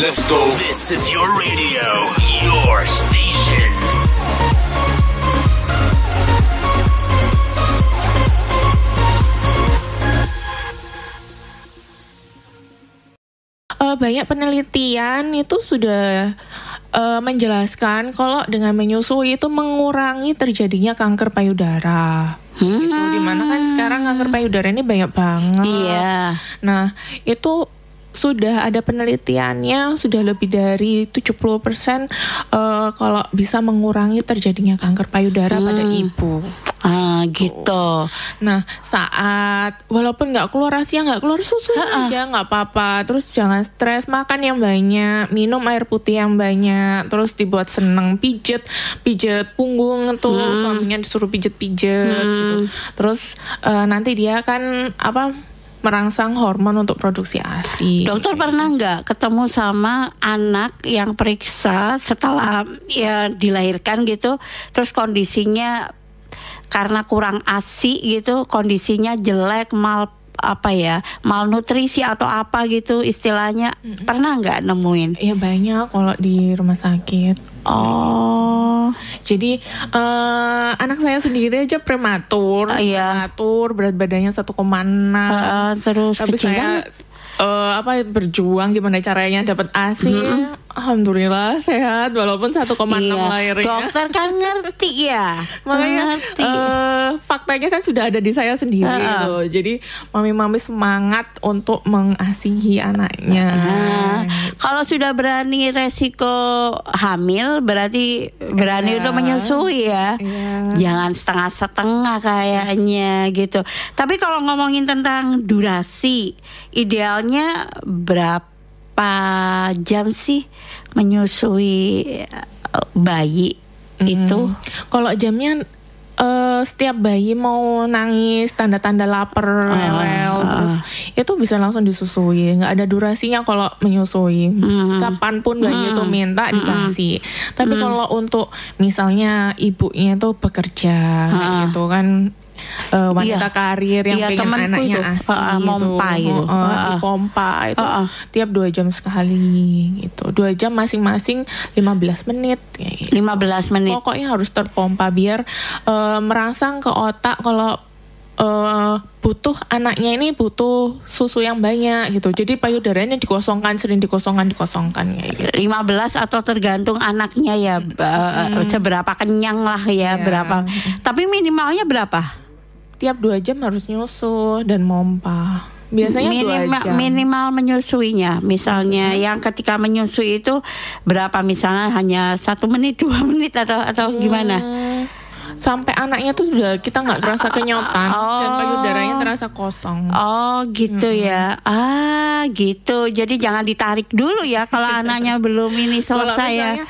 Let's go. This is your radio, your station. Banyak penelitian itu sudah menjelaskan kalau dengan menyusui itu mengurangi terjadinya kanker payudara. Gitu. Dimana kan sekarang kanker payudara ini banyak banget. Iya. Nah, itu sudah ada penelitiannya, sudah lebih dari 70% kalau bisa mengurangi terjadinya kanker payudara pada ibu. Gitu. Nah, saat walaupun nggak keluar ASI, nggak keluar susu aja nggak apa-apa. Terus jangan stres, makan yang banyak, minum air putih yang banyak. Terus dibuat seneng, pijet punggung tuh suaminya disuruh pijet gitu. Terus nanti dia kan merangsang hormon untuk produksi ASI. Dokter pernah nggak ketemu sama anak yang periksa setelah ya dilahirkan gitu, terus kondisinya karena kurang ASI gitu, kondisinya jelek, malnutrisi atau apa gitu istilahnya, pernah nggak nemuin? Iya banyak kalau di rumah sakit. Jadi anak saya sendiri aja prematur, berat badannya 1,6. Terus tapi kecil saya berjuang gimana caranya dapat ASI. Alhamdulillah sehat walaupun 1,6 lahirnya. Dokter kan ngerti ya. Makanya faktanya kan sudah ada di saya sendiri gitu. Jadi mami-mami semangat untuk mengasihi anaknya. Kalau sudah berani resiko hamil berarti berani untuk menyusui ya. Jangan setengah-setengah kayaknya gitu. Tapi kalau ngomongin tentang durasi, idealnya berapa jam sih menyusui bayi itu? Kalau jamnya setiap bayi mau nangis, tanda-tanda lapar, rewel, terus itu bisa langsung disusui. Nggak ada durasinya kalau menyusui. Kapanpun bayi itu minta dikasih. Tapi kalau untuk misalnya ibunya itu bekerja, gitu kan. Wanita karir yang pengen anaknya ASI dipompa itu tiap 2 jam sekali gitu. 2 jam masing-masing 15 menit kayak gitu. 15 menit. Pokoknya harus terpompa biar merangsang ke otak kalau butuh anaknya ini butuh susu yang banyak gitu. Jadi payudaranya sering dikosongkan kayak gitu. 15 atau tergantung anaknya ya, seberapa kenyang lah ya, berapa. Tapi minimalnya berapa? Tiap 2 jam harus nyusu dan mompa. Biasanya 2 jam. Minimal menyusuinya. Misalnya yang ketika menyusui itu berapa? Misalnya hanya 1 menit, 2 menit atau gimana? Sampai anaknya tuh sudah kita nggak terasa kenyotan dan payudaranya terasa kosong. Gitu ya. Gitu. Jadi jangan ditarik dulu ya kalau anaknya belum ini selesai ya.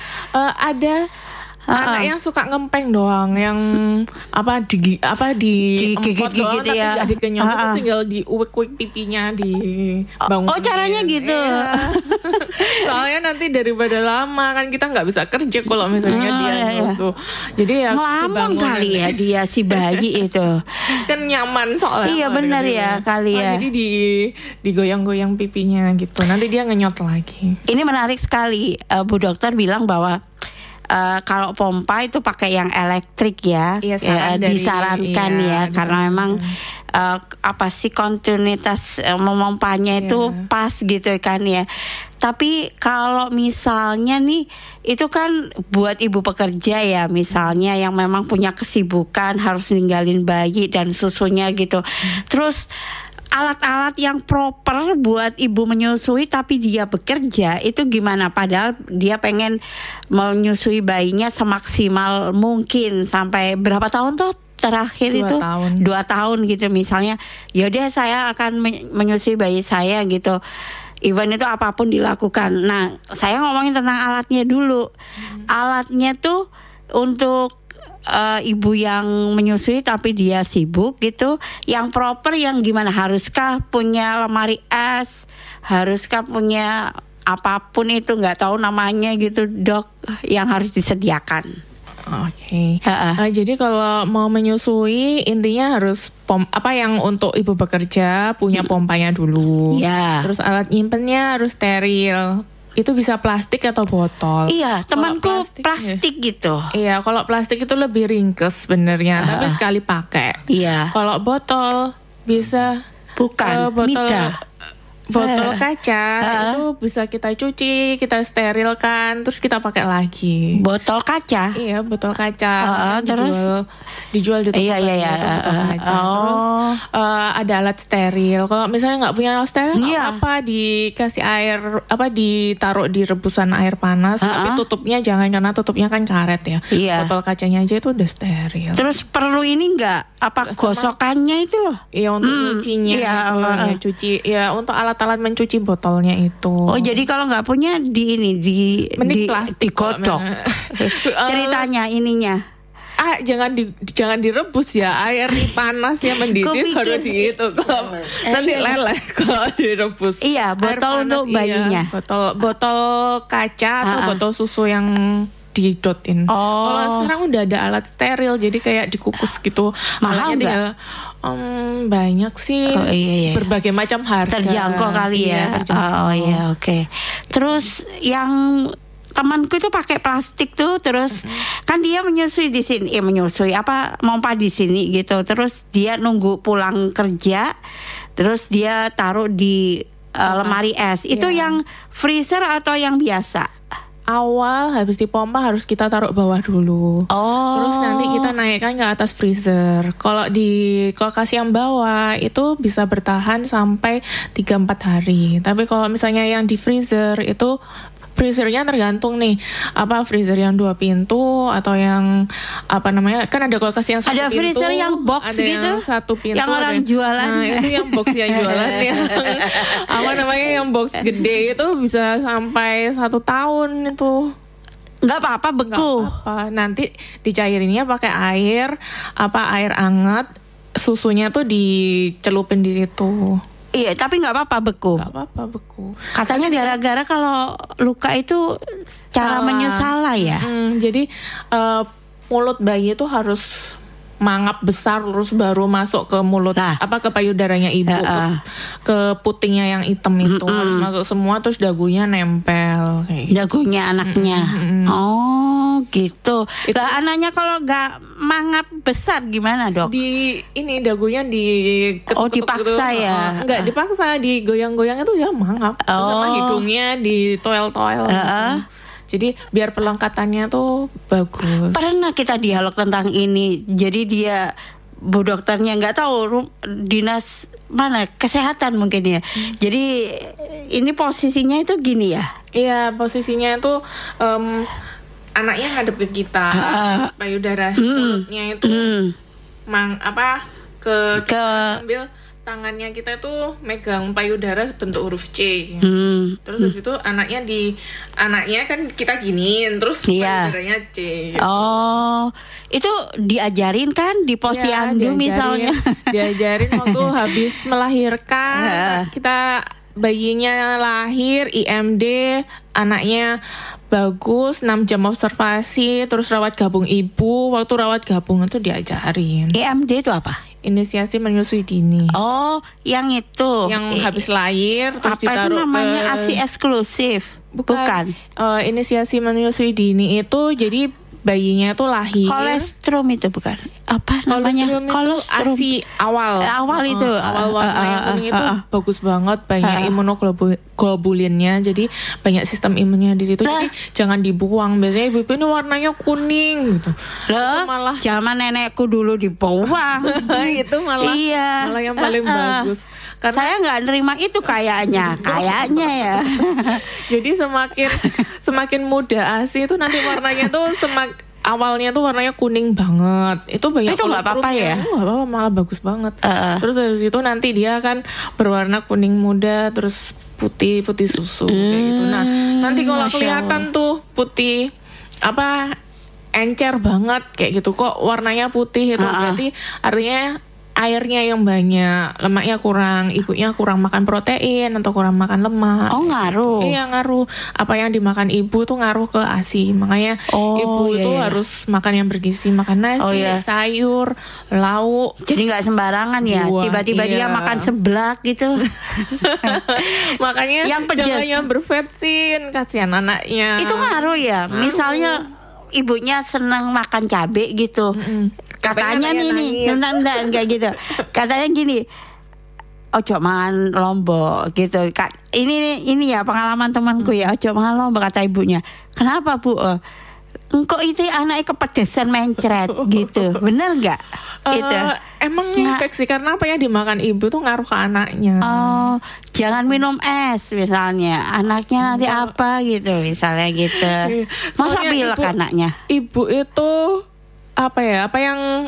Ada anak yang suka ngempeng doang, yang digigit-gigit ya. Jadi kenyot tinggal diuek-uek pipinya, dibangun. Caranya gitu. Soalnya nanti daripada lama kan kita nggak bisa kerja kalau misalnya dia nyusu. Jadi ya ngelamun kali ya dia si bayi itu. Kan nyaman soalnya. Iya benar ya kali ya. Jadi digoyang-goyang pipinya gitu. Nanti dia ngenyot lagi. Ini menarik sekali. Bu dokter bilang bahwa kalau pompa itu pakai yang elektrik ya, disarankan karena memang kontinuitas memompanya itu pas gitu kan ya. Tapi kalau misalnya nih itu kan buat ibu pekerja ya, misalnya yang memang punya kesibukan harus ninggalin bayi dan susunya gitu. Terus alat-alat yang proper buat ibu menyusui tapi dia bekerja itu gimana? Padahal dia pengen menyusui bayinya semaksimal mungkin. Sampai berapa tahun tuh terakhir 2 tahun gitu misalnya. Yaudah saya akan menyusui bayi saya gitu. Even itu apapun dilakukan. Nah, saya ngomongin tentang alatnya dulu. Alatnya tuh untuk ibu yang menyusui tapi dia sibuk gitu, yang proper yang gimana? Haruskah punya lemari es? Haruskah punya apapun itu, nggak tahu namanya gitu dok, yang harus disediakan? Jadi kalau mau menyusui intinya harus yang untuk ibu bekerja punya pompanya dulu. Terus alat nyimpennya harus steril. itu bisa plastik atau botol. Iya, temanku Kalau plastik gitu. Iya, kalau plastik itu lebih ringkes sebenarnya, tapi sekali pakai. Iya. Kalau botol bisa Bukan, botol kaca itu bisa kita cuci, kita sterilkan, terus kita pakai lagi. Botol kaca. Iya, botol kaca. Terus dijual di tempat iya. botol kaca. Terus ada alat steril. Kalau misalnya nggak punya alat steril, apa dikasih air, ditaruh di rebusan air panas, tapi tutupnya jangan, karena tutupnya kan karet ya. Iya. Botol kacanya aja itu udah steril. Terus perlu ini nggak? Apa gosokannya itu loh? Iya, untuk nyucinya. Iya, cuci. Ya, untuk alat-alat mencuci botolnya itu. Oh, jadi kalau nggak punya Mending plastik digodok. Ceritanya ininya. Jangan direbus ya, air panas ya mendidih baru itu. Nanti leleh kalau direbus. Iya, botol untuk bayinya. Botol kaca atau botol susu yang didotin. Kalau sekarang udah ada alat steril, jadi kayak dikukus gitu. Mahal nggak? Banyak sih. Iya. Berbagai macam harga. Terjangkau kali ya. Iya, oke. Terus yang temanku itu pakai plastik tuh, terus kan dia menyusui di sini, mompa di sini gitu. Terus dia nunggu pulang kerja, terus dia taruh di lemari es. Itu yang freezer atau yang biasa? Awal habis dipompa harus kita taruh bawah dulu. Terus nanti kita naikkan ke atas freezer. Kalau di kulkas yang bawah itu bisa bertahan sampai 3-4 hari. Tapi kalau misalnya yang di freezer itu freezernya tergantung nih, freezer yang 2 pintu atau yang kan ada kulkas yang 1 pintu, ada freezer yang box ada gitu, yang 1 pintu, yang orang jualan. Itu yang box yang jualan yang box gede itu bisa sampai 1 tahun itu. Nggak apa-apa beku. Nggak apa-apa. Nanti dicairinnya pakai air hangat, susunya tuh dicelupin di situ. Iya, tapi nggak apa-apa beku. Nggak apa-apa beku. Katanya gara-gara kalau luka itu cara menyusah ya. Jadi mulut bayi itu harus mangap besar terus baru masuk ke mulut, ke payudaranya ibu, ke putingnya yang hitam itu harus masuk semua, terus dagunya nempel kayak gitu. Dagunya anaknya. Oh gitu. Lah anaknya kalau nggak mangap besar gimana, Dok? Dagunya dipaksa gitu. ya? Enggak dipaksa, digoyang-goyang itu ya mangap. Sama hidungnya ditoel-toel gitu. Jadi biar pelengkatannya tuh bagus. Pernah kita dialog tentang ini. Jadi dia bu dokternya nggak tahu dinas mana kesehatan mungkin ya. Jadi ini posisinya itu gini ya? Iya, posisinya itu anaknya ngadep ke kita, payudara mulutnya itu sambil tangannya kita tuh megang payudara bentuk huruf C. Terus habis itu anaknya kan kita giniin, terus payudaranya C. Itu diajarin kan di posyandu misalnya? Diajarin waktu habis melahirkan. Kita bayinya lahir IMD, anaknya bagus, 6 jam observasi, terus rawat gabung ibu. Waktu rawat gabung itu diajarin. IMD itu apa? Inisiasi menyusui dini. Yang itu. Yang habis lahir terus apa itu namanya ASI eksklusif? Bukan. Inisiasi menyusui dini itu jadi bayinya itu lahir. Kolestrum itu bukan? Apa namanya? Kolestrum. ASI awal itu. Awal warna yang kuning itu bagus banget, banyak imunoglobulinnya, jadi banyak sistem imunnya di situ. Jadi jangan dibuang. Biasanya ibu-ibu ini warnanya kuning gitu. Malah zaman nenekku dulu dibuang. Itu malah yang paling bagus. Karena saya nggak nerima itu kayaknya ya. Jadi semakin muda ASI itu nanti warnanya tuh awalnya tuh warnanya kuning banget. Itu banyak itu nggak apa-apa ya? Nggak apa-apa, malah bagus banget. Terus dari situ nanti dia kan berwarna kuning muda, terus putih susu kayak gitu. Nah nanti kalau kelihatan tuh putih encer banget kayak gitu, kok warnanya putih itu berarti artinya airnya yang banyak, lemaknya kurang, ibunya kurang makan protein atau kurang makan lemak. Oh, ngaruh. Iya, ngaruh. Apa yang dimakan ibu tuh ngaruh ke ASI. Makanya ibu itu harus makan yang bergizi, makan nasi, sayur, lauk. Jadi nggak sembarangan ya. Buah, Tiba-tiba dia makan seblak gitu. Makanya yang jangan yang bervetsin, kasihan anaknya. Itu ngaruh ya. Misalnya ibunya senang makan cabai gitu. Katanya nih enggak gitu. Katanya gini, ojo makan lombok gitu. Ini ya pengalaman temanku ya, ojo makan lombok kata ibunya. Kenapa, Bu? Engkau itu anaknya kepedesan mencret gitu. Bener nggak? Itu emang infeksi karena apa yang dimakan ibu tuh ngaruh ke anaknya. Oh, jangan minum es misalnya. Anaknya nanti apa gitu, misalnya gitu. Masa pilek anaknya? Ibu itu apa yang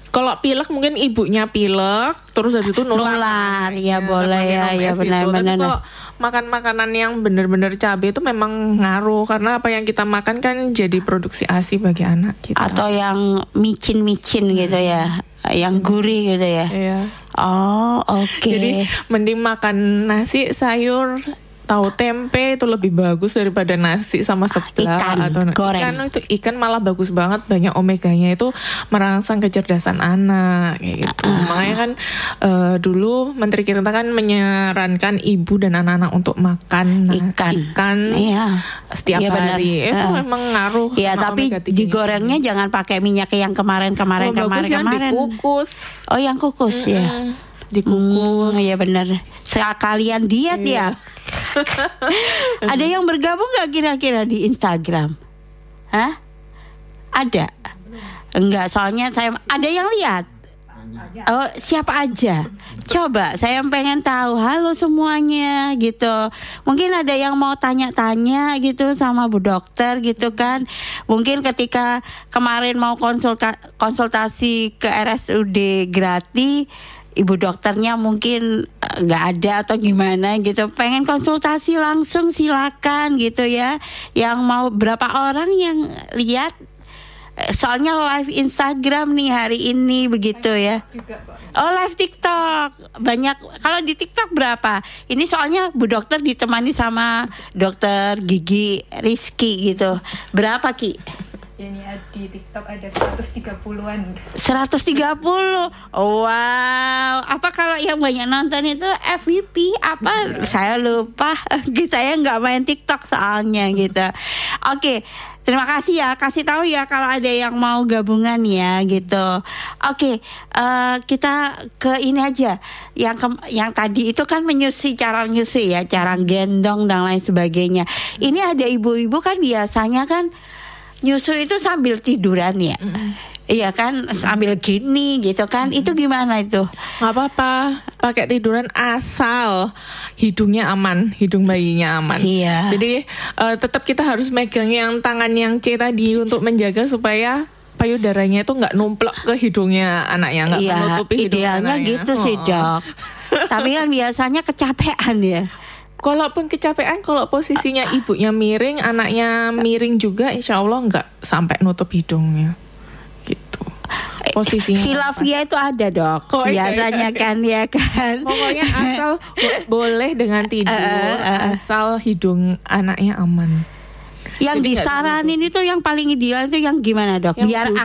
kalau pilek mungkin ibunya pilek terus habis itu nular ya boleh ya benar-benar. Kalau makan makanan yang benar-benar cabai itu memang ngaruh karena apa yang kita makan kan jadi produksi ASI bagi anak kita. Atau yang micin-micin gitu ya, yang gurih gitu ya. Iya. Oh, oke. Jadi mending makan nasi, sayur, tahu tempe itu lebih bagus daripada nasi sama seblak atau goreng. Ikan malah bagus banget, banyak omeganya, itu merangsang kecerdasan anak kayak gitu. Makanya kan dulu Menteri kita kan menyarankan ibu dan anak-anak untuk makan ikan setiap hari. Itu memang ngaruh. Iya, tapi digorengnya jangan pakai minyak yang kemarin. Yang dikukus. Oh, yang kukus ya. Dikukus. Ya benar. Sekalian diet ya. Ada yang bergabung nggak kira-kira di Instagram? Hah? Ada? Enggak, soalnya saya ada yang lihat. Oh, siapa aja? Coba, saya pengen tahu. Halo semuanya gitu. Mungkin ada yang mau tanya-tanya gitu sama Bu Dokter gitu kan. Mungkin ketika kemarin mau konsultasi ke RSUD gratis, Ibu dokternya mungkin nggak ada atau gimana gitu, pengen konsultasi langsung silakan gitu ya. Yang mau berapa orang yang lihat? Soalnya live Instagram nih hari ini begitu ya. Oh, live TikTok banyak. Kalau di TikTok berapa? Ini soalnya Bu Dokter ditemani sama Dokter Gigi Rizky gitu. Berapa Ki? Ini di TikTok ada 130-an. 130. Oh, wow. Apa kalau yang banyak nonton itu FYP apa? Saya lupa. Saya nggak main TikTok soalnya gitu. Oke. Terima kasih ya, kasih tahu ya kalau ada yang mau gabungan ya gitu. Oke, kita ke ini aja. Yang tadi itu kan menyusui, cara menyusui ya, cara gendong dan lain sebagainya. Ini ada ibu-ibu kan biasanya kan nyusu itu sambil tiduran ya. Iya kan, sambil gini gitu kan. Itu gimana itu? Gak apa-apa, pakai tiduran asal hidungnya aman, hidung bayinya aman. Iya. Jadi tetap kita harus megang yang tangan yang C tadi untuk menjaga supaya payudaranya itu nggak numplok ke hidungnya anaknya, nggak menutupi hidung idealnya anaknya. Gitu sih Dok. Tapi kan biasanya kecapean ya. Kalaupun kecapean, kalau posisinya ibunya miring, anaknya miring juga, insya Allah nggak sampai nutup hidungnya, gitu. Posisinya. Khilafiyah itu ada Dok. Biasanya kan ya kan. Pokoknya asal boleh dengan tidur, asal hidung anaknya aman. Yang disaranin itu yang paling ideal itu yang gimana Dok? Biar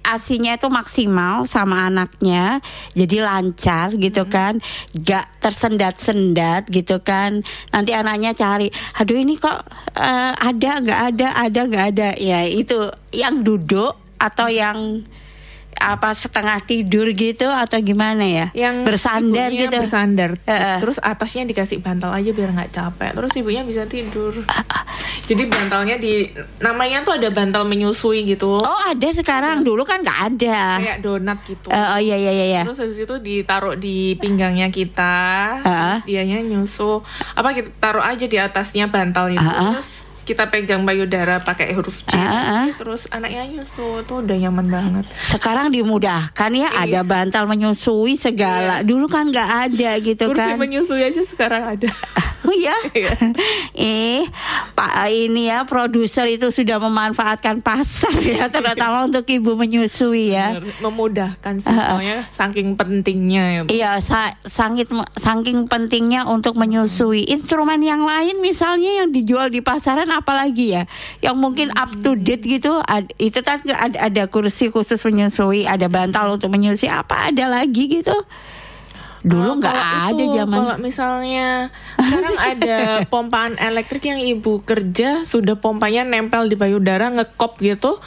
ASInya itu maksimal sama anaknya, jadi lancar gitu kan, gak tersendat-sendat gitu kan. Nanti anaknya cari, aduh ini kok ada nggak ada. Ya itu yang duduk atau yang apa setengah tidur gitu atau gimana ya? Yang bersandar gitu. Bersandar. Terus atasnya dikasih bantal aja biar nggak capek. Terus ibunya bisa tidur. Jadi bantalnya namanya tuh ada bantal menyusui gitu. Oh, ada sekarang. Dulu kan nggak ada. Kayak donat gitu. Oh iya. Terus habis itu ditaruh di pinggangnya kita. Terus dianya nyusu. Apa kita taruh aja di atasnya bantal itu. Terus kita pegang payudara pakai huruf C. Terus anaknya nyusu, tuh udah nyaman banget. Sekarang dimudahkan ya, ada bantal menyusui segala. Dulu kan nggak ada gitu kursi kan. Kursi menyusui aja sekarang ada. ya. Pak ini ya produser itu sudah memanfaatkan pasar ya terutama untuk ibu menyusui ya. Memudahkan sih, soalnya saking pentingnya ya. Iya, saking pentingnya untuk menyusui. Instrumen yang lain misalnya yang dijual di pasaran apalagi ya, yang mungkin up to date gitu. Itu kan ada kursi khusus menyusui, ada bantal untuk menyusui, apa ada lagi gitu? Dulu nggak ada zaman. Kalau misalnya sekarang ada pompaan elektrik yang ibu kerja sudah pompanya nempel di payudara, ngekop gitu.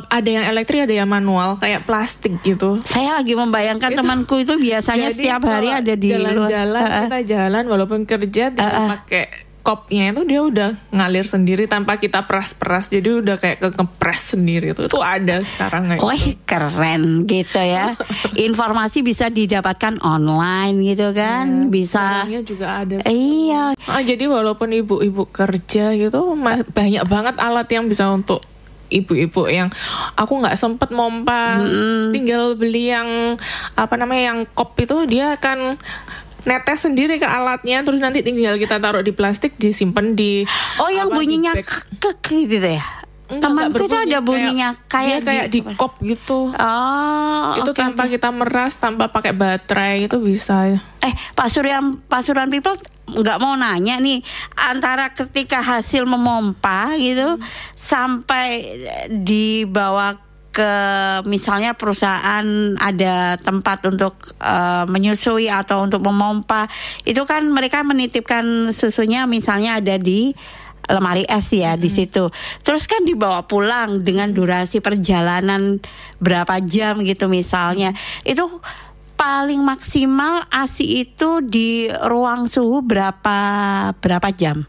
Ada yang elektrik, ada yang manual, kayak plastik gitu. Saya lagi membayangkan itu, temanku itu biasanya setiap hari ada di jalan-jalan, kita jalan walaupun kerja tinggal pakai kopnya itu dia udah ngalir sendiri tanpa kita peras-peras, jadi udah kayak ngepres sendiri. Itu ada sekarang kayak gitu. Keren gitu ya. Informasi bisa didapatkan online gitu kan, bisa. Barangnya juga ada. Iya. Jadi walaupun ibu-ibu kerja gitu, banyak banget alat yang bisa untuk ibu-ibu yang aku nggak sempet mompa, tinggal beli yang yang kop itu, dia akan netes sendiri ke alatnya, terus nanti tinggal kita taruh di plastik, disimpan di yang bunyinya kek gitu ya. Temanku itu ada bunyinya kayak di kop gitu. Itu tanpa kita meras, tanpa pakai baterai, itu bisa. Pak Suryan People nggak mau nanya nih, antara ketika hasil memompa gitu sampai dibawa ke misalnya perusahaan ada tempat untuk menyusui atau untuk memompa, itu kan mereka menitipkan susunya misalnya ada di lemari es ya di situ. Terus kan dibawa pulang dengan durasi perjalanan berapa jam gitu misalnya. Itu paling maksimal ASI itu di ruang suhu berapa jam?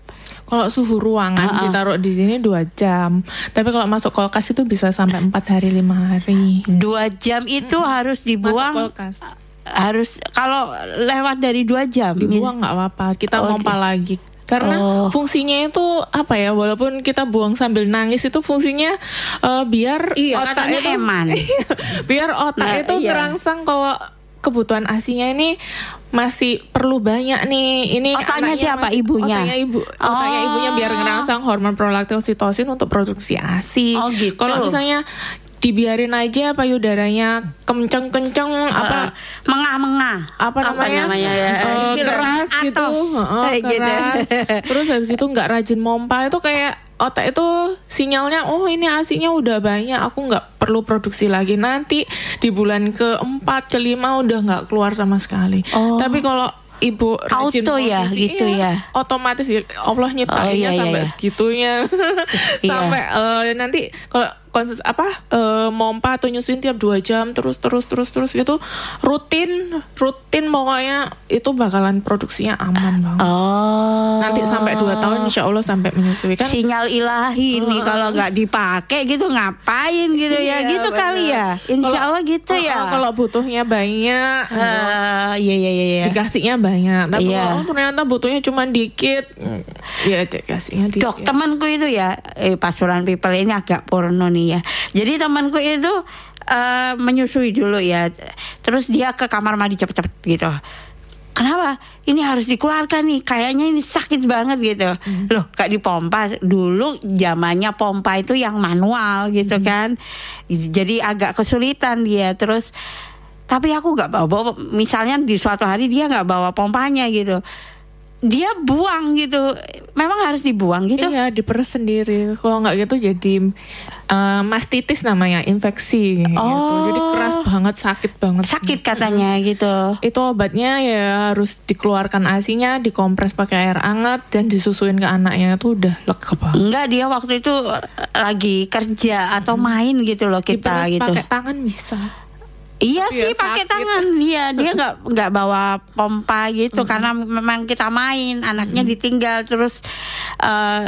Kalau suhu ruangan ditaruh di sini 2 jam. Tapi kalau masuk kulkas itu bisa sampai 4 hari 5 hari. 2 jam itu harus dibuang. Masuk kulkas. Harus kalau lewat dari 2 jam dibuang nggak apa-apa. Kita pompa lagi. Karena fungsinya itu walaupun kita buang sambil nangis, itu fungsinya biar otak itu eman. Biar otak itu ngerangsang kalau kebutuhan ASINya ini masih perlu banyak nih. Ini otaknya siapa? Ibunya. Otaknya ibunya biar ngerangsang hormon prolaktin oksitosin untuk produksi ASI. Gitu. Kalau misalnya dibiarin aja payudaranya kenceng-kenceng mengah-mengah keras gitu, keras. Terus habis itu nggak rajin mompa, itu kayak otak itu sinyalnya, ini ASINya udah banyak, aku nggak perlu produksi lagi. Nanti di bulan ke-4, ke-5 udah nggak keluar sama sekali. Tapi kalau ibu rajin posisi, otomatis Allah nyiptainnya sampai segitunya. Sampai nanti kalau mompa atau nyusuin tiap 2 jam terus gitu, rutin pokoknya itu bakalan produksinya aman banget. Nanti sampai 2 tahun insya Allah sampai menyusui kan. Sinyal ilahi nih, kalau nggak dipakai gitu ngapain gitu ya gitu bener. Kali ya insya Allah gitu ya. Kalau butuhnya banyak dikasihnya banyak, tapi kalau ternyata butuhnya cuma dikit, ya kasihnya dikit. Dok, temanku itu ya Pak Suryan People ini agak porno nih ya. Jadi temanku itu menyusui dulu ya. Terus dia ke kamar mandi cepet-cepet gitu. Kenapa? Ini harus dikeluarkan nih. Kayaknya ini sakit banget gitu. Loh, gak dipompa. Dulu zamannya pompa itu yang manual gitu kan. Jadi agak kesulitan dia. Terus tapi aku gak bawa. Misalnya di suatu hari dia gak bawa pompanya gitu, dia buang gitu. Memang harus dibuang gitu? Iya, diperes sendiri. Kalau nggak gitu jadi mastitis namanya, infeksi gitu. Jadi keras banget, sakit banget. Sakit katanya gitu. Itu obatnya ya harus dikeluarkan ASINya, dikompres pakai air hangat dan disusuin ke anaknya, itu udah lega banget. Enggak, dia waktu itu lagi kerja atau main gitu loh kita. Diperes gitu. Pakai tangan bisa. Iya sih pakai tangan dia nggak bawa pompa gitu karena memang kita main, anaknya ditinggal, terus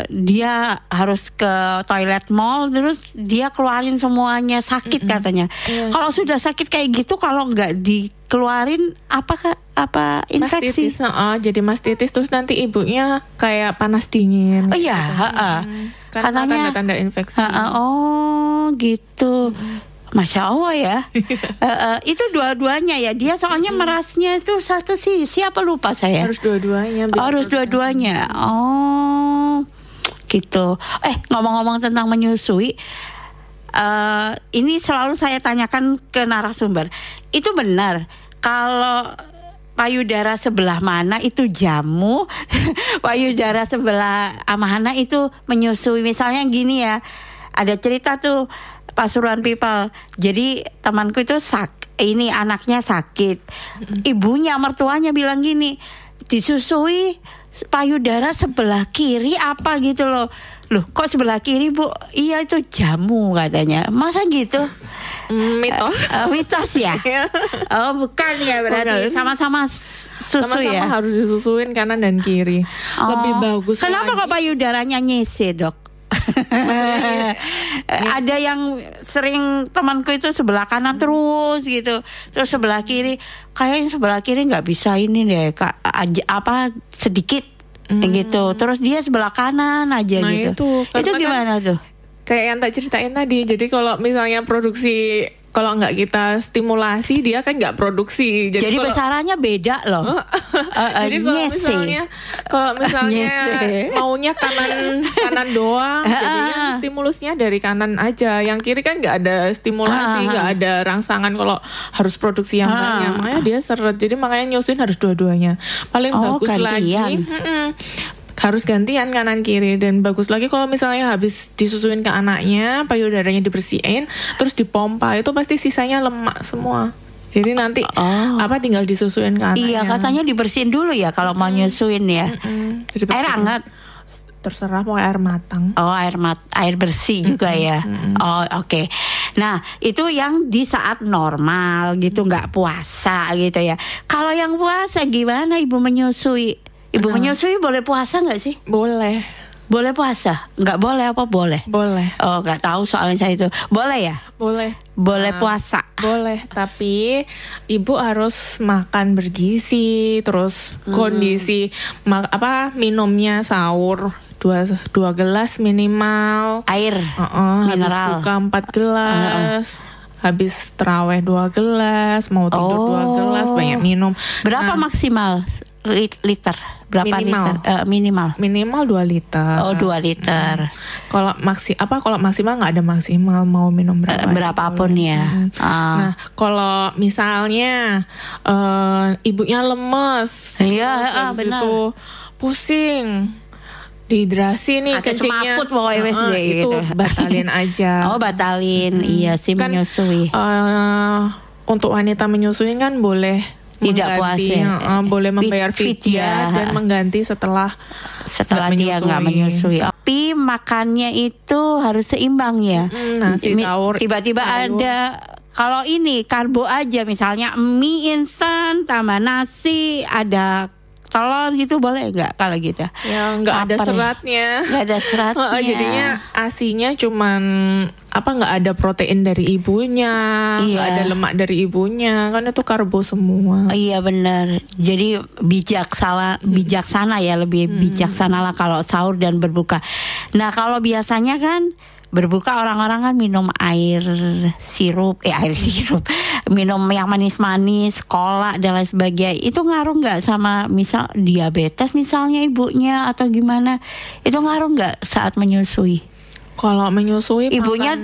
dia harus ke toilet mall, terus dia keluarin semuanya, sakit katanya. Kalau sudah sakit kayak gitu, kalau nggak dikeluarin apa infeksi? Mastitis, jadi mastitis, terus nanti ibunya kayak panas dingin. Oh iya, karena tanda-tanda infeksi. Gitu. Masya Allah ya. Itu dua-duanya ya. Dia soalnya merasnya itu satu sisi apa lupa saya. Harus dua-duanya. Harus dua-duanya. Oh, gitu. Ngomong-ngomong tentang menyusui, ini selalu saya tanyakan ke narasumber. Itu benar kalau payudara sebelah mana itu jamu, payudara sebelah mana itu menyusui. Misalnya gini ya, ada cerita tuh Pasuruan People. Jadi temanku itu ini anaknya sakit. Ibunya, mertuanya bilang gini, disusui payudara sebelah kiri apa gitu loh. Loh, kok sebelah kiri, Bu? Iya, itu jamu katanya. Masa gitu? Mitos. Mitos ya? Oh, bukan ya, berarti bukan. Sama-sama susu Sama-sama ya. harus disusuin kanan dan kiri. Lebih bagus. Kenapa kok payudaranya nyisi, Dok? Ada yang sering temanku itu sebelah kanan terus gitu, terus sebelah kiri kayaknya sebelah kiri nggak bisa ini deh Kak, sedikit gitu, terus dia sebelah kanan aja gitu. Itu gimana tuh? Kayak yang tak ceritain tadi. Jadi kalau misalnya produksi, kalau nggak kita stimulasi, dia kan nggak produksi. Jadi besarannya beda loh. Jadi kalau misalnya maunya kanan doang, jadinya stimulusnya dari kanan aja. Yang kiri kan nggak ada stimulasi, nggak ada rangsangan kalau harus produksi yang banyak. Makanya dia seret. Jadi makanya nyusuin harus dua-duanya. Paling bagus gantian. lagi. Harus gantian kanan kiri, dan bagus lagi kalau misalnya habis disusuin ke anaknya, payudaranya dibersihin, terus dipompa, itu pasti sisanya lemak semua. Jadi nanti tinggal disusuin ke anaknya. Iya, katanya dibersihin dulu ya kalau mau nyusuin ya. Air hangat. Terserah, pokoknya air matang. Oh, air bersih juga ya. Oh, oke. Nah, itu yang di saat normal gitu, nggak puasa gitu ya. Kalau yang puasa gimana Ibu menyusui? Ibu menyusui boleh puasa nggak sih? Boleh. Boleh puasa? Nggak boleh apa boleh? Boleh. Oh, nggak tahu soalnya saya itu. Boleh ya? Boleh. Boleh puasa? Boleh, tapi ibu harus makan bergizi, terus kondisi minumnya sahur 2 gelas minimal. Air mineral. Habis buka 4 gelas. Habis terawih 2 gelas, mau tidur 2 gelas, banyak minum. Berapa maksimal liter? Berapa minimal. liter? Minimal 2 liter. Oh, 2 liter. Kalau maksimal nggak ada maksimal, mau minum berapapun ya. Nah, kalau misalnya ibunya lemes, benar. Itu pusing, dehidrasi nih, kencingnya semaput pokoknya itu gitu. Batalin aja. Oh, batalin. Iya sih, kan, menyusui. Untuk wanita menyusui kan boleh tidak puasa, boleh membayar fidyah dan mengganti setelah dia nggak menyusui. Tapi makannya itu harus seimbang ya. Nasi sahur. Tiba-tiba ada, kalau ini karbo aja, misalnya mie instan tambah nasi, ada telur gitu, boleh nggak kalau gitu? Ya nggak ada seratnya. Nggak ada seratnya. Jadinya asinya cuman nggak ada protein dari ibunya, nggak ada lemak dari ibunya, kan itu karbo semua. Iya benar. Jadi bijaksana ya, lebih bijaksana lah kalau sahur dan berbuka. Nah kalau biasanya kan berbuka orang-orang kan minum air sirup, minum yang manis-manis, kolak dan lain sebagainya. Itu ngaruh nggak sama misal diabetes misalnya ibunya atau gimana? Itu ngaruh nggak saat menyusui? Kalau menyusui ibunya,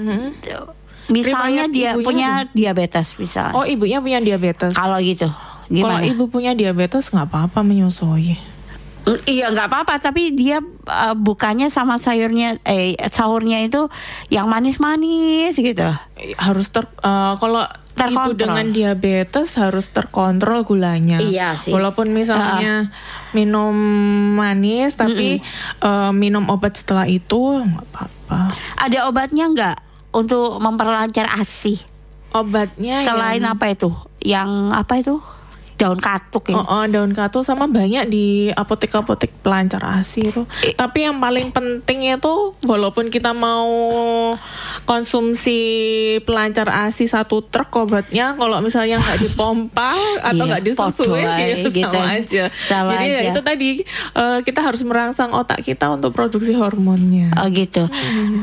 misalnya dia punya diabetes misalnya. Oh, ibunya punya diabetes. Kalau gitu, gimana? Kalau ibu punya diabetes nggak apa-apa menyusui. Iya nggak apa-apa, tapi dia bukanya sama sahurnya itu yang manis-manis gitu. Harus kalau ibu dengan diabetes harus terkontrol gulanya. Iya sih. Walaupun misalnya minum manis, tapi minum obat setelah itu nggak apa-apa. Ada obatnya nggak untuk memperlancar ASI? Obatnya selain apa itu? Yang apa itu? daun katuk ya. Daun katuk sama banyak di apotek-apotek pelancar ASI itu. Tapi yang paling penting itu walaupun kita mau konsumsi pelancar ASI 1 truk obatnya, kalau misalnya nggak dipompa atau nggak disusui ya gitu. sama aja. Jadi ya itu tadi kita harus merangsang otak kita untuk produksi hormonnya. Oh gitu.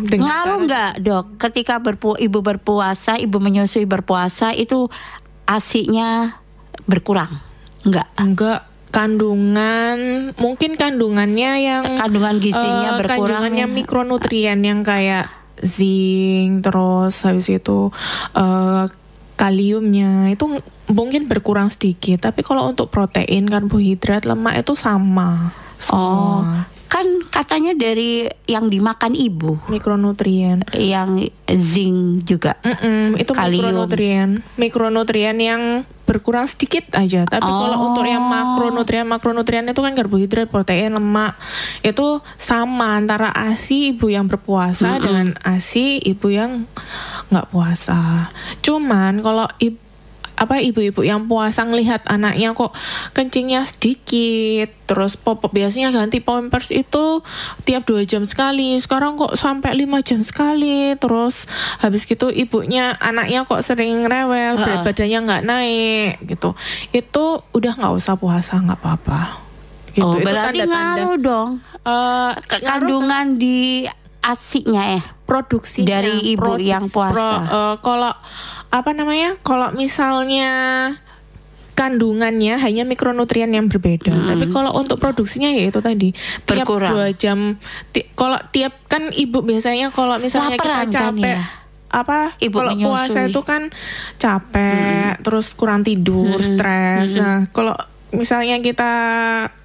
Ngaruh nggak dok ketika ibu berpuasa, ibu menyusui berpuasa itu ASI-nya berkurang? Enggak. Mungkin kandungannya yang kandungan gizinya berkurang. Kandungannya mikronutrien yang kayak zinc, terus habis itu kaliumnya itu mungkin berkurang sedikit. Tapi kalau untuk protein, karbohidrat, lemak itu sama semua. Kan katanya dari yang dimakan ibu mikronutrien, yang zinc juga. Itu kalium. mikronutrien yang berkurang sedikit aja. Tapi kalau untuk yang makronutrien itu kan karbohidrat, protein, lemak itu sama antara ASI ibu yang berpuasa dengan ASI ibu yang nggak puasa. Cuman kalau ibu-ibu yang puasa ngelihat anaknya kok kencingnya sedikit, terus biasanya ganti pampers itu tiap 2 jam sekali, sekarang kok sampai 5 jam sekali, terus habis gitu anaknya kok sering rewel, berat badannya nggak naik gitu, itu udah nggak usah puasa, nggak apa-apa gitu. Berarti itu ngaruh dong kandungan di ASI-nya ya, produksi dari ibu yang puasa. Kalau misalnya kandungannya hanya mikronutrien yang berbeda, tapi kalau untuk produksinya ya itu tadi berkurang. Tiap 2 jam. Kalau tiap kan ibu biasanya kalau misalnya laparan kita capek kan ya? Ibu kalau puasa itu kan capek, terus kurang tidur, stres. Nah kalau misalnya kita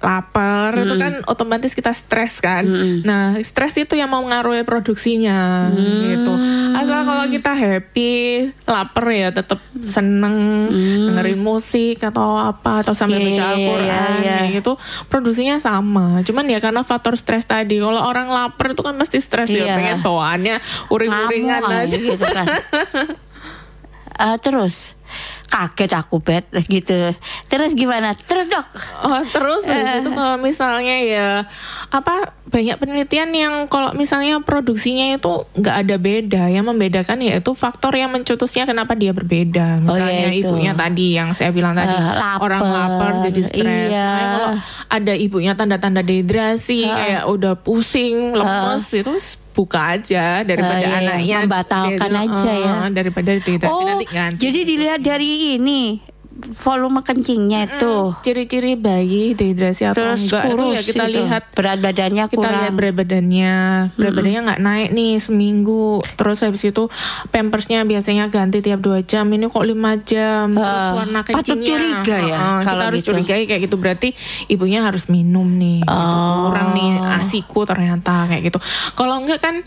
lapar itu kan otomatis kita stres kan. Nah stres itu yang mau mengaruhi produksinya gitu. Asal kalau kita happy, lapar ya tetap seneng dengerin musik atau apa, atau sambil baca Al-Quran gitu, produksinya sama. Cuman ya karena faktor stres tadi, kalau orang lapar itu kan pasti stres ya, pengen bawaannya uring-uringan aja gitu kan. Terus kaget aku gitu. Terus gimana? Terus dok? Terus habis itu kalau misalnya ya banyak penelitian yang kalau misalnya produksinya itu nggak ada beda, yang membedakan yaitu faktor yang mencetusnya kenapa dia berbeda. Misalnya ibunya tadi yang saya bilang tadi, orang lapar jadi stres. Kalau ada ibunya tanda-tanda dehidrasi kayak udah pusing, lemes, itu buka aja daripada anaknya membatalkan aja ya, daripada dehidrasi nanti ganti. Jadi dilihat dari ini volume kencingnya itu, ciri-ciri bayi dehidrasi atau terus enggak itu ya kita lihat berat badannya kurang. Kita lihat berat badannya nggak naik nih seminggu. Terus habis itu pampersnya biasanya ganti tiap 2 jam, ini kok 5 jam. Terus warna kencingnya patut curiga ya. Kita harus curigai kayak gitu, berarti ibunya harus minum nih gitu. Kurang nih ASIku ternyata kayak gitu. Kalau enggak kan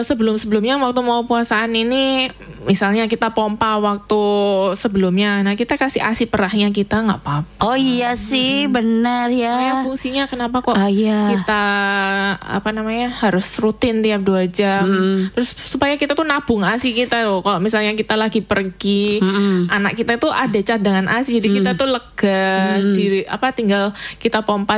sebelum-sebelumnya waktu mau puasaan ini misalnya kita pompa waktu sebelumnya, nah kita kasih ASI perahnya kita nggak apa-apa. Oh iya sih, benar ya. Fungsinya kenapa kok kita harus rutin tiap 2 jam. Terus supaya kita tuh nabung ASI kita loh. Kalau misalnya kita lagi pergi, anak kita tuh ada cadangan ASI, jadi kita tuh lega. Tinggal kita pompa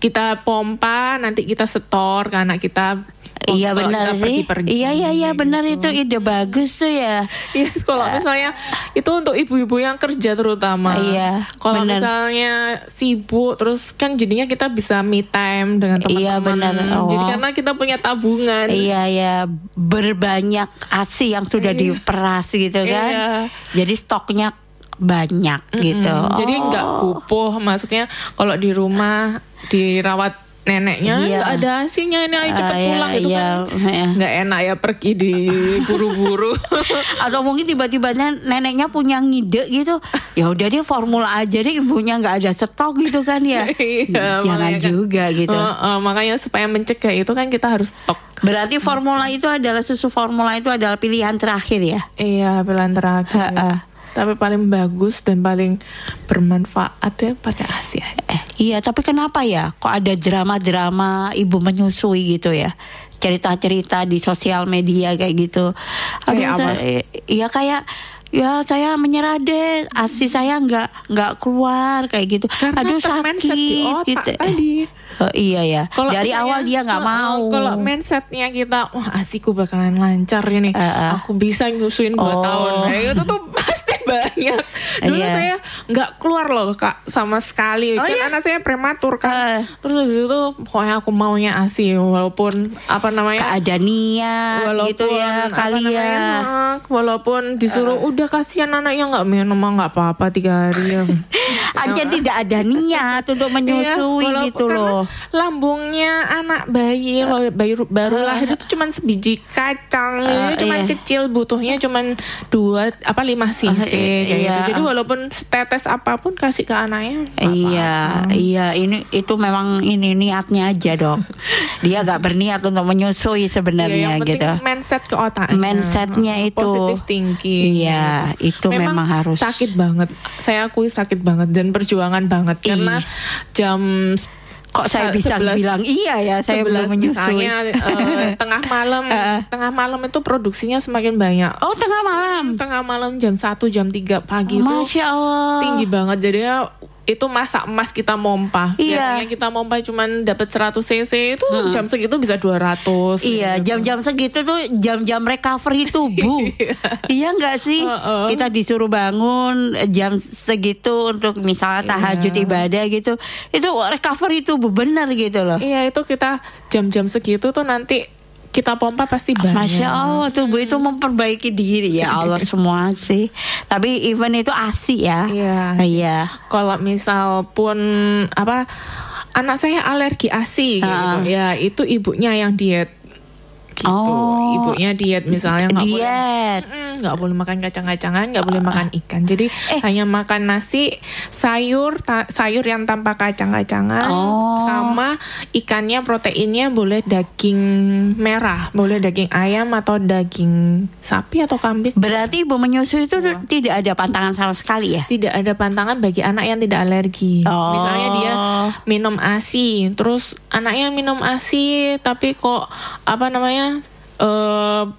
kita pompa, nanti kita setor ke anak kita. Iya benar sih. Iya benar, itu ide bagus tuh ya. Iya, kalau misalnya itu untuk ibu-ibu yang kerja terutama. Iya. Kalau misalnya sibuk terus kan jadinya kita bisa me time dengan teman-teman. Iya benar. Jadi karena kita punya tabungan. Iya, berbanyak ASI yang sudah diperas gitu kan. Iya. Jadi stoknya banyak gitu. Jadi nggak kupuh, maksudnya kalau di rumah dirawat neneknya nggak ada ASInya, ini ayo cepet pulang gitu kan nggak enak ya pergi di buru-buru. Atau mungkin tiba-tiba neneknya punya ngide gitu, ya udah dia formula aja deh, ibunya nggak ada stok gitu kan ya. Jangan juga gitu. Makanya supaya mencegah itu kan kita harus stok. Berarti susu formula itu adalah pilihan terakhir ya? Iya, pilihan terakhir. Tapi paling bagus dan paling bermanfaat ya pakai ASI aja. Iya, tapi kenapa ya kok ada drama-drama ibu menyusui gitu ya? Cerita-cerita di sosial media kayak gitu. Kayak apa? Iya kayak ya saya menyerah deh, ASI saya nggak keluar kayak gitu. Karena Aduh mindset di sakit otak gitu. tadi. Iya ya. Kalau Dari misalnya, awal dia nggak mau. Kalau mindsetnya kita, wah ASIku bakalan lancar ini, aku bisa nyusuin 2 tahun. Nah, itu tuh pasti banyak. Dulu Iya. saya nggak keluar loh Kak sama sekali. Kan iya? anak saya prematur kan. Terus habis itu pokoknya aku maunya ASI walaupun apa namanya? Keadaan niat gitu ya apa kali namanya, ya. walaupun disuruh udah kasihan anaknya nggak minum nggak apa-apa 3 hari ya. Aja tidak ada niat untuk menyusui Iya, gitu karena loh. Lambungnya anak bayi loh, bayi baru lahir itu cuma sebiji kacang, cuma iya. kecil, butuhnya cuma 5 cc kayak iya. gitu. Jadi walaupun setetes apapun kasih ke anaknya. Iya, itu memang ini niatnya aja dok. Dia gak berniat untuk menyusui Iya, sebenarnya yang penting gitu. mindset ke otaknya. Mindsetnya itu. Positive thinking. Iya, itu memang harus. sakit banget. Saya akui sakit banget dan perjuangan banget karena jam Kok saya bisa 11 bilang iya ya, saya belum 11 menyusui. misalnya, tengah malam itu produksinya semakin banyak. Oh tengah malam. Tengah malam jam 1 jam 3 pagi itu Masya Allah. tinggi banget, jadinya itu masa emas kita mompa. Iya. Biasanya kita mompa cuman dapat 100 cc itu jam segitu bisa 200. Iya, gitu. jam-jam segitu tuh jam-jam recovery tubuh. Iya nggak sih? Kita disuruh bangun jam segitu untuk misalnya tahajud ibadah gitu. Itu recovery tubuh benar gitu loh. Iya, itu kita jam-jam segitu tuh nanti kita pompa pasti banyak. Masya Allah, tubuh itu memperbaiki diri ya Allah semua sih. Tapi even itu ASI ya. Iya. Kalau misal pun anak saya alergi ASI gitu, ya itu ibunya yang diet gitu. Ibunya diet misalnya nggak boleh makan kacang-kacangan, nggak boleh makan ikan. Jadi hanya makan nasi, sayur yang tanpa kacang-kacangan, sama ikannya proteinnya boleh daging merah, boleh daging ayam atau daging sapi atau kambing. Berarti ibu menyusui itu tidak ada pantangan sama sekali ya? Tidak ada pantangan bagi anak yang tidak alergi. Misalnya dia minum ASI, terus anaknya minum ASI tapi kok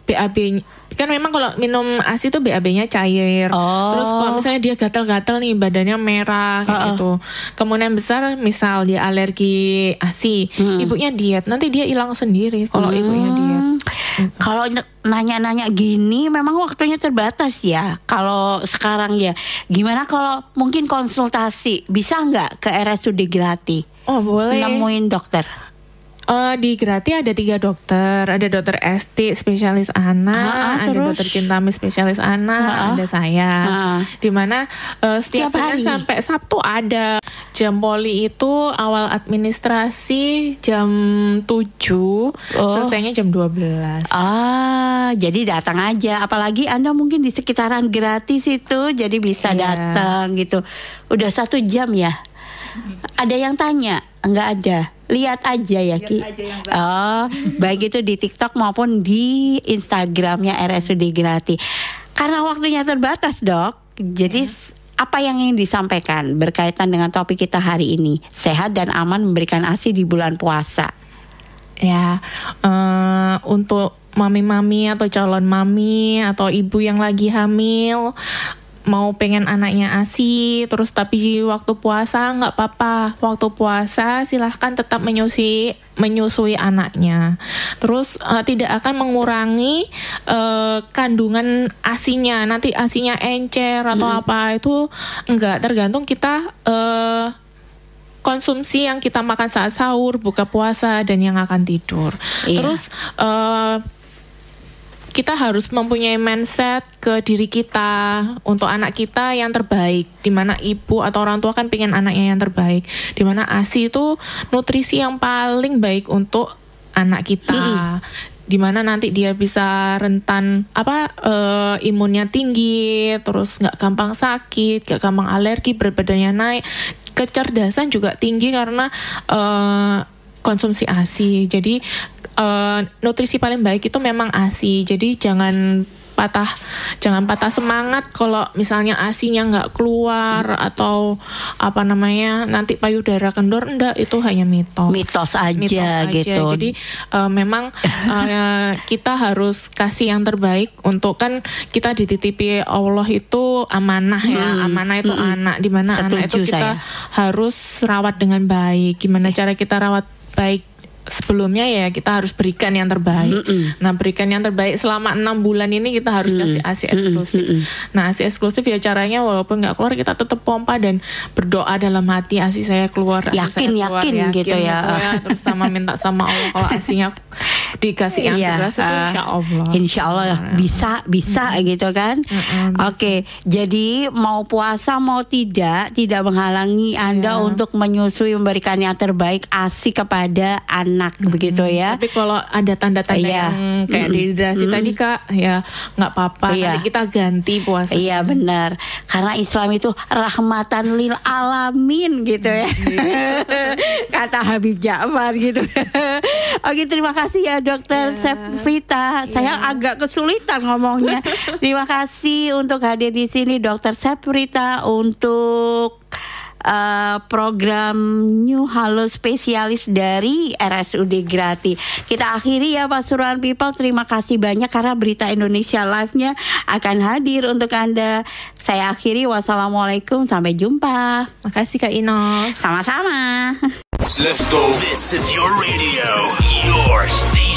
BAB kan memang kalau minum ASI itu BAB-nya cair. Terus kalau misalnya dia gatal-gatal nih, badannya merah kayak gitu, kemungkinan besar misal dia alergi ASI, ibunya diet, nanti dia hilang sendiri kalau ibunya diet. Kalau nanya-nanya gini memang waktunya terbatas ya. Kalau sekarang ya, gimana kalau mungkin konsultasi bisa nggak ke RSUD Grati? Oh boleh. Nemuin dokter. Di Grati ada 3 dokter, ada dokter ST spesialis anak, ada dokter Cintamis spesialis anak, ada saya. Dimana setiap Senin sampai Sabtu ada. Jam poli itu awal administrasi jam 7, selesainya jam 12. Jadi datang aja. Apalagi Anda mungkin di sekitaran gratis itu, jadi bisa datang gitu. Udah 1 jam ya. Ada yang tanya? Enggak ada. Lihat aja ya Ki. Baik itu di TikTok maupun di Instagramnya RSUD Grati. Karena waktunya terbatas dok, jadi apa yang ingin disampaikan berkaitan dengan topik kita hari ini, sehat dan aman memberikan ASI di bulan puasa? Ya, untuk mami-mami atau calon mami atau ibu yang lagi hamil, mau pengen anaknya ASI terus tapi waktu puasa nggak apa-apa. Waktu puasa silahkan tetap menyusui anaknya. Terus tidak akan mengurangi kandungan ASINya. Nanti ASINya encer atau apa itu enggak, tergantung kita konsumsi yang kita makan saat sahur, buka puasa dan yang akan tidur. Terus kita harus mempunyai mindset ke diri kita untuk anak kita yang terbaik, dimana ibu atau orang tua kan pengen anaknya yang terbaik, dimana ASI itu nutrisi yang paling baik untuk anak kita, dimana nanti dia bisa rentan imunnya tinggi, terus nggak gampang sakit, nggak gampang alergi, berat badannya naik, kecerdasan juga tinggi karena konsumsi ASI. Jadi nutrisi paling baik itu memang ASI. Jadi jangan patah semangat kalau misalnya ASI-nya nggak keluar atau nanti payudara kendor. Enggak, itu hanya mitos aja gitu. Jadi memang kita harus kasih yang terbaik, untuk kan kita dititipi Allah itu amanah ya. Amanah itu anak, di mana anak itu kita harus rawat dengan baik. Gimana cara kita rawat baik? Sebelumnya ya kita harus berikan yang terbaik. Nah, berikan yang terbaik selama 6 bulan ini kita harus kasih ASI eksklusif. Nah, ASI eksklusif ya caranya walaupun nggak keluar kita tetap pompa dan berdoa dalam hati, ASI saya keluar, yakin gitu ya. Terus minta sama Allah kalau ASI-nya dikasih yang deras itu insya Allah bisa gitu kan. Oke, jadi mau puasa mau tidak menghalangi Anda untuk menyusui, memberikan yang terbaik ASI kepada anak begitu ya. Tapi kalau ada tanda-tanda yang kayak dehidrasi tadi Kak, ya nggak apa-apa. Nanti kita ganti puasa. Iya benar. Karena Islam itu rahmatan lil alamin gitu ya. Kata Habib Ja'far gitu. Oke, terima kasih ya Dokter Seprita. Saya agak kesulitan ngomongnya. Terima kasih untuk hadir di sini Dokter Seprita untuk program New Halo spesialis dari RSUD Grati. Kita akhiri ya Pasuruan People. Terima kasih banyak karena Berita Indonesia Live-nya akan hadir untuk Anda. Saya akhiri, wassalamualaikum, sampai jumpa. Makasih Kak Ino. Sama-sama. Let's go. This is your radio, your station.